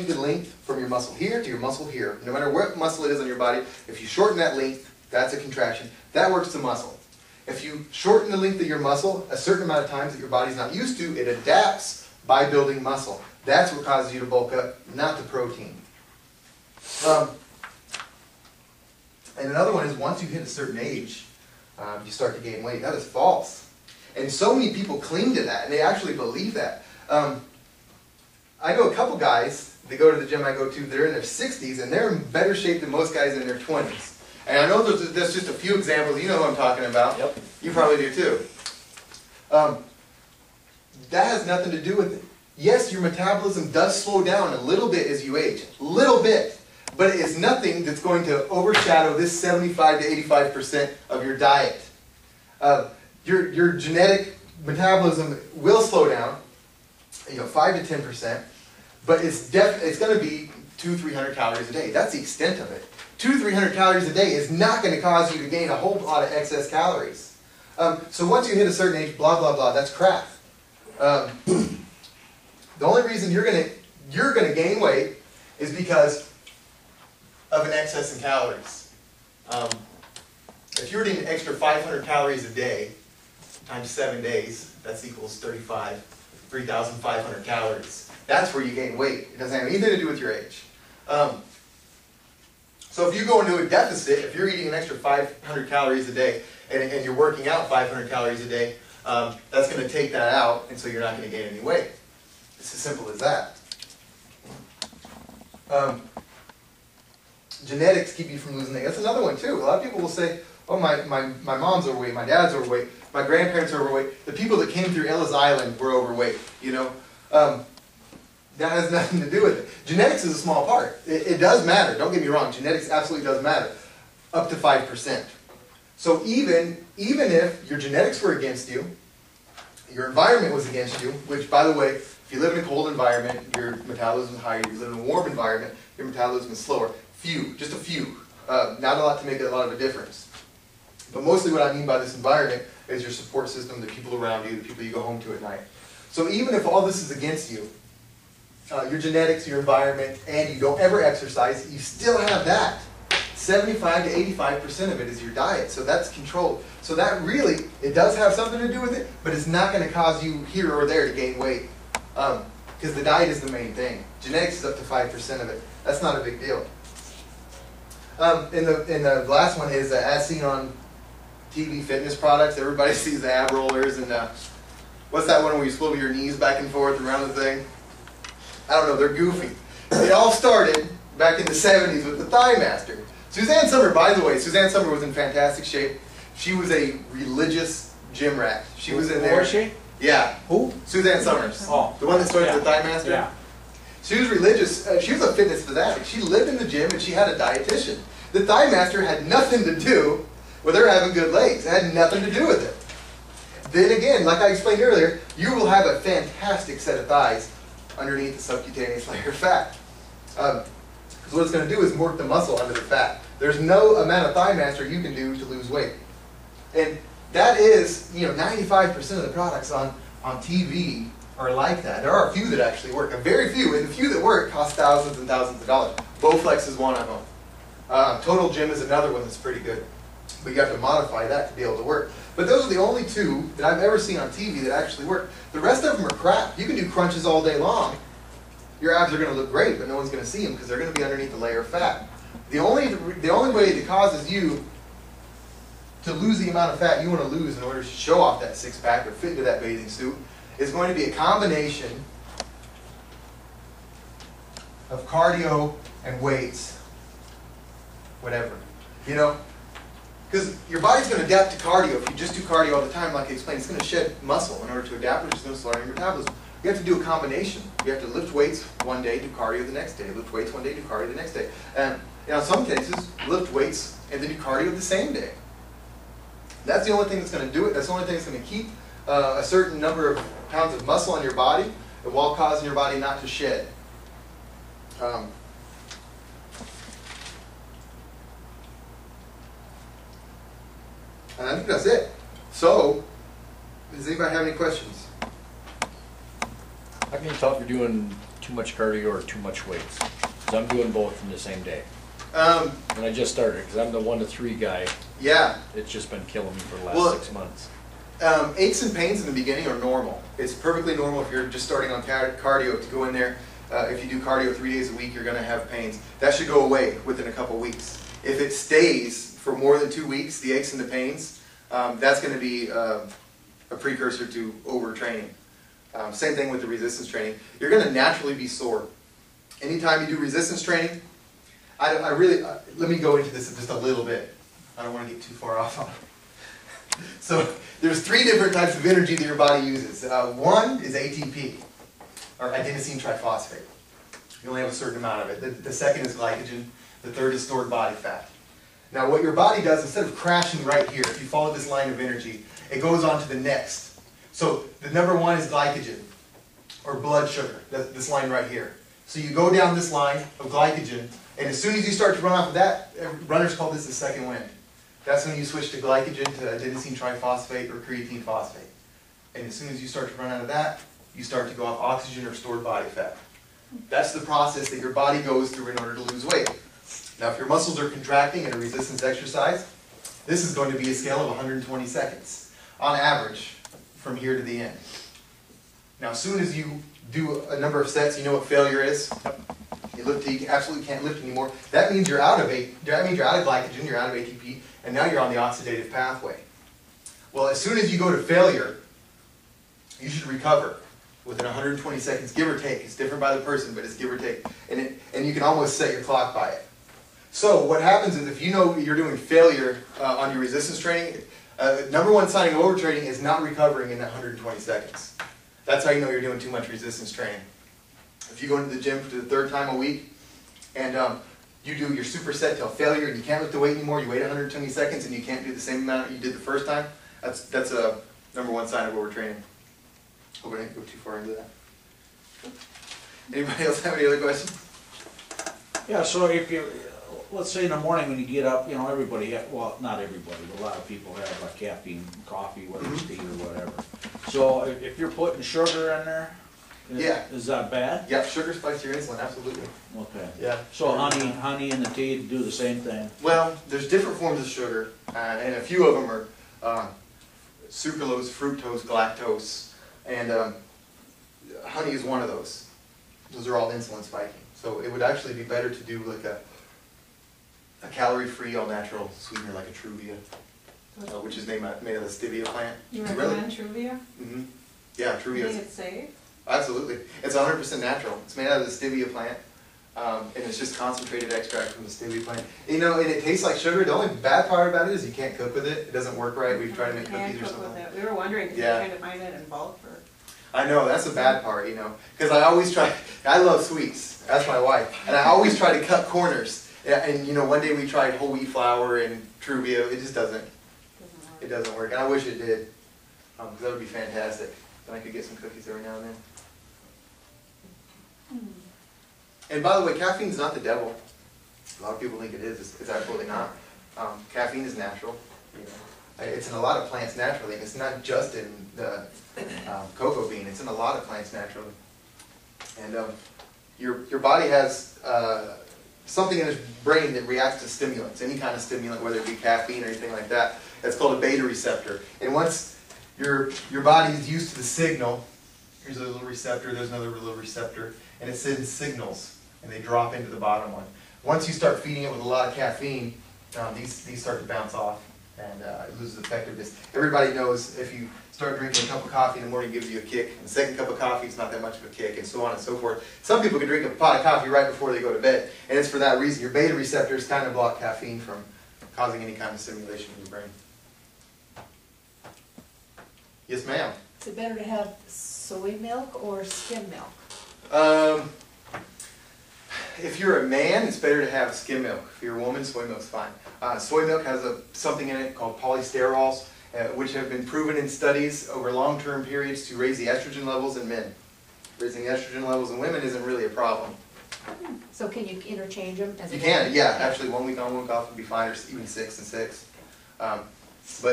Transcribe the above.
you the length from your muscle here to your muscle here. No matter what muscle it is on your body, if you shorten that length, that's a contraction. That works the muscle. If you shorten the length of your muscle a certain amount of times that your body's not used to, it adapts by building muscle. That's what causes you to bulk up, not the protein. And another one is once you hit a certain age, you start to gain weight. That is false. And so many people cling to that, and they actually believe that. I know a couple guys that go to the gym I go to, they're in their 60s, and they're in better shape than most guys in their 20s. And I know there's just a few examples. You know who I'm talking about. Yep. You probably do too. That has nothing to do with it. Yes, your metabolism does slow down a little bit as you age. A little bit. But it is nothing that's going to overshadow this 75 to 85% of your diet. Your genetic metabolism will slow down, 5 to 10%, but it's going to be 200-300 calories a day. That's the extent of it. 200-300 calories a day is not going to cause you to gain a whole lot of excess calories. So once you hit a certain age, blah, blah, blah, that's crap. The only reason you're going to gain weight is because of an excess in calories. If you're eating an extra 500 calories a day times 7 days, that equals 3,500 calories. That's where you gain weight. It doesn't have anything to do with your age. So if you go into a deficit, if you're eating an extra 500 calories a day and you're working out 500 calories a day, that's going to take that out, and so you're not going to gain any weight. It's as simple as that. Genetics keep you from losing weight. That's another one too. A lot of people will say, oh, my mom's overweight, my dad's overweight, my grandparents are overweight. The people that came through Ellis Island were overweight, That has nothing to do with it. Genetics is a small part. It does matter. Don't get me wrong. Genetics absolutely does matter. Up to 5%. So even if your genetics were against you, your environment was against you, which, by the way, if you live in a cold environment, your metabolism is higher. If you live in a warm environment, your metabolism is slower. Just a few. Not a lot to make a lot of a difference. But mostly what I mean by this environment is your support system, the people around you, the people you go home to at night. So even if all this is against you, your genetics, your environment, and you don't ever exercise, you still have that. 75 to 85% of it is your diet, so that's controlled. So that really, it does have something to do with it, but it's not going to cause you here or there to gain weight, because the diet is the main thing. Genetics is up to 5% of it. That's not a big deal. And the last one is, as seen on TV fitness products, everybody sees the ab rollers, and what's that one where you swivel your knees back and forth around the thing? I don't know, they're goofy. It all started back in the 70s with the Thigh Master. Suzanne Sommer, by the way, Suzanne Sommer was in fantastic shape. She was a religious gym rat. She was in there. Was she? Yeah. Who? Suzanne Summers. Oh. The one that started the Thigh Master? Yeah. She was religious. She was a fitness fanatic. She lived in the gym and she had a dietitian. The Thigh Master had nothing to do with her having good legs. It had nothing to do with it. Then again, like I explained earlier, you will have a fantastic set of thighs underneath the subcutaneous layer of fat. Because what it's going to do is work the muscle under the fat. There's no amount of Thigh Master you can do to lose weight. And that is, 95% of the products on TV are like that. There are a few that actually work. A very few, and the few that work cost thousands and thousands of dollars. Bowflex is one of them. Total Gym is another one that's pretty good. But you have to modify that to be able to work. But those are the only two that I've ever seen on TV that actually work. The rest of them are crap. You can do crunches all day long. Your abs are going to look great, but no one's going to see them because they're going to be underneath the layer of fat. The only way that causes you to lose the amount of fat you want to lose in order to show off that six-pack or fit into that bathing suit is going to be a combination of cardio and weights. Whatever. Because your body's going to adapt to cardio. If you just do cardio all the time, like I explained, it's going to shed muscle in order to adapt, which is going to slow down your metabolism. You have to do a combination. You have to lift weights one day, do cardio the next day. Lift weights one day, do cardio the next day. And in some cases, lift weights and then do cardio the same day. That's the only thing that's going to do it. That's the only thing that's going to keep a certain number of pounds of muscle on your body while causing your body not to shed. And I think that's it. So, does anybody have any questions? How can you tell if you're doing too much cardio or too much weights? Because I'm doing both in the same day. Um, And I just started, because I'm the 1 to 3 guy. yeah. It's just been killing me for the last 6 months. Aches and pains in the beginning are normal. It's perfectly normal if you're just starting on cardio to go in there. If you do cardio 3 days a week, you're going to have pains. That should go away within a couple weeks. If it stays for more than 2 weeks, the aches and the pains, that's going to be a precursor to overtraining. Same thing with the resistance training. You're going to naturally be sore. Anytime you do resistance training, let me go into this just a little bit. I don't want to get too far off on it. So there's 3 different types of energy that your body uses. One is ATP, or adenosine triphosphate. You only have a certain amount of it. The second is glycogen. The third is stored body fat. Now what your body does, instead of crashing right here, if you follow this line of energy, it goes on to the next. So the number 1 is glycogen, or blood sugar, this line right here. So you go down this line of glycogen, and as soon as you start to run off of that, runners call this the second wind. That's when you switch to glycogen, to adenosine triphosphate, or creatine phosphate. And as soon as you start to run out of that, you start to go off oxygen or stored body fat. That's the process that your body goes through in order to lose weight. Now if your muscles are contracting in a resistance exercise, this is going to be a scale of 120 seconds, on average, from here to the end. Now as soon as you do a number of sets, you know what failure is. You lift till you absolutely can't lift anymore. That means you're out of glycogen, you're out of ATP, and now you're on the oxidative pathway. Well, as soon as you go to failure, you should recover within 120 seconds, give or take. It's different by the person, but it's give or take. And you can almost set your clock by it. So what happens is if you know you're doing failure on your resistance training, number 1 sign of overtraining is not recovering in that 120 seconds. That's how you know you're doing too much resistance training. If you go into the gym for the 3rd time a week and you do your superset till failure and you can't lift the weight anymore, you wait 120 seconds and you can't do the same amount you did the first time, that's a number 1 sign of overtraining. Hope I didn't go too far into that. Anybody else have any other questions? Yeah, so if you, let's say in the morning when you get up, you know, everybody, well, not everybody, but a lot of people have like caffeine, coffee, whether it's tea or whatever. So if you're putting sugar in there, is that bad? Yeah, sugar spikes your insulin, absolutely. Okay. Yeah. So honey and the tea do the same thing? Well, there's different forms of sugar, and a few of them are sucralose, fructose, galactose, and honey is one of those. Those are all insulin spiking. So it would actually be better to do like a calorie-free, all-natural sweetener like a Truvia, which is made out of the stevia plant. You recommend Truvia? Mm-hmm. Yeah, Truvia. You think it's safe? Absolutely. It's 100% natural. It's made out of the stevia plant, and it's just concentrated extract from the stevia plant. You know, and it tastes like sugar. The only bad part about it is you can't cook with it. It doesn't work right. We've tried to make cookies or something. With it. We were wondering because we're trying to find it in bulk for. I know, that's the bad part, you know, because I love sweets. That's my wife. And I always try to cut corners. And, you know, one day we tried whole wheat flour and Truvia. It just doesn't work. And I wish it did, because that would be fantastic. Then I could get some cookies every now and then. And by the way, caffeine is not the devil. A lot of people think it is. It's absolutely not. Caffeine is natural. You know, it's in a lot of plants naturally. It's not just in the cocoa bean. It's in a lot of plants naturally. And your body has something in its brain that reacts to stimulants, any kind of stimulant, whether it be caffeine or anything like that. That's called a beta receptor. And once your body is used to the signal, here's a little receptor, there's another little receptor, and it sends signals, and they drop into the bottom one. Once you start feeding it with a lot of caffeine, these start to bounce off, and it loses effectiveness. Everybody knows if you start drinking a cup of coffee in the morning, it gives you a kick. And the second cup of coffee is not that much of a kick, and so on and so forth. Some people can drink a pot of coffee right before they go to bed, and it's for that reason. Your beta receptors kind of block caffeine from causing any kind of stimulation in your brain. Yes, ma'am. Is it better to have soy milk or skim milk? If you're a man, it's better to have skim milk. If you're a woman, soy milk's fine. Soy milk has something in it called polysterols, which have been proven in studies over long-term periods to raise the estrogen levels in men. Raising the estrogen levels in women isn't really a problem. So can you interchange them? You can, yeah. Actually, 1 week on, 1 week off would be fine, or even 6 and 6. But